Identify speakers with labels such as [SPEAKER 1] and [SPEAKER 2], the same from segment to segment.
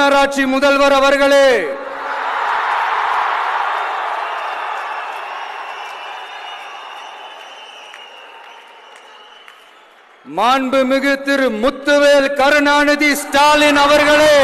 [SPEAKER 1] மாநகராட்சி முதல்வர் அவர்களே, மாண்புமிகு திரு முத்துவேல் கருணாநிதி ஸ்டாலின் அவர்களே,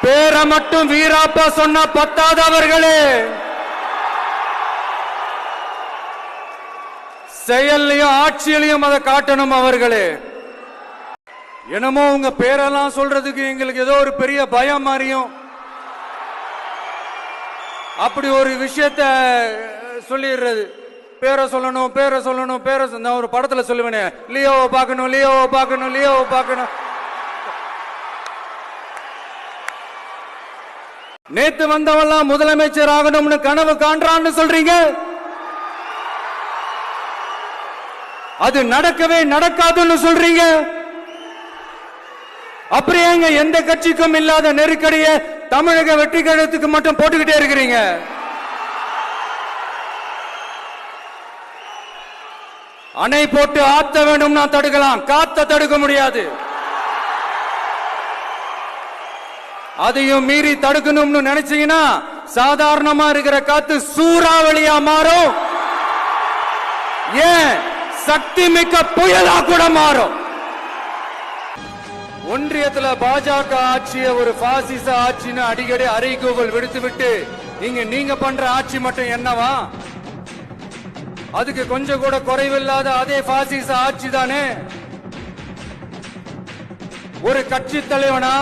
[SPEAKER 1] பேரை மட்டும் வீராப்பா சொன்ன பத்தாதவர்களே, செயல்லையும் ஆட்சியிலையும் அதை காட்டணும் அவர்களே. என்னமோ உங்க பேரெல்லாம் சொல்றதுக்கு எங்களுக்கு ஏதோ ஒரு பெரிய பயம் மாறியும் அப்படி ஒரு விஷயத்த சொல்லிடுறது. பேரை சொல்லணும், பேரை சொல்லணும், பேரை நான் ஒரு படத்துல சொல்லுவேனே, லியோவை பார்க்கணும், லியோவை பார்க்கணும், லியோவை பார்க்கணும். நேத்து வந்தவெல்லாம் முதலமைச்சர் ஆகணும்னு கனவு காண்றான்னு சொல்றீங்க. அது நடக்கவே நடக்காதுன்னு சொல்றீங்க. அப்படியே எந்த கட்சிக்கும் இல்லாத நெருக்கடியை தமிழக வெற்றி கழகத்துக்கு மட்டும் போட்டுக்கிட்டே இருக்கிறீங்க. அணை போட்டு ஆத்த வேண்டும்னா தடுக்கலாம், காத்த தடுக்க முடியாது. அதையும் மீறி தடுக்கணும்னு நினைச்சீங்கன்னா சாதாரணமா இருக்கிற காத்து சூறாவளியா மாறும். ஏன் சக்தி மிக்க புயலா கூட மாறும். ஒன்றியத்துல பாஜக ஆட்சியை ஒரு பாசிச ஆட்சின்னு அடிக்கடி அறைகூவல் விடுத்துவிட்டு இங்க நீங்க பண்ற ஆட்சி மட்டும் என்னவா? அதுக்கு கொஞ்சம் கூட குறைவில்லாத அதே பாசிச ஆட்சி தானே. ஒரு கட்சி தலைவனா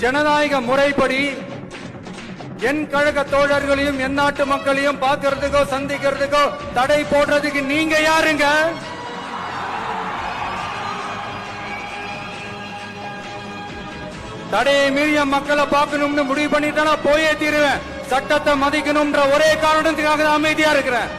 [SPEAKER 1] ஜனநாயக முறைப்படி என் கழக தோழர்களையும் என் நாட்டு மக்களையும் பார்க்கறதுக்கோ சந்திக்கிறதுக்கோ தடை போடுறதுக்கு நீங்க யாருங்க? தடையை மீறிய மக்களை பார்க்கணும்னு முடிவு பண்ணிட்டா போயே தீருவேன். சட்டத்தை மதிக்கணும்ன்ற ஒரே காரணத்துக்காக அமைதியா இருக்கிறேன்.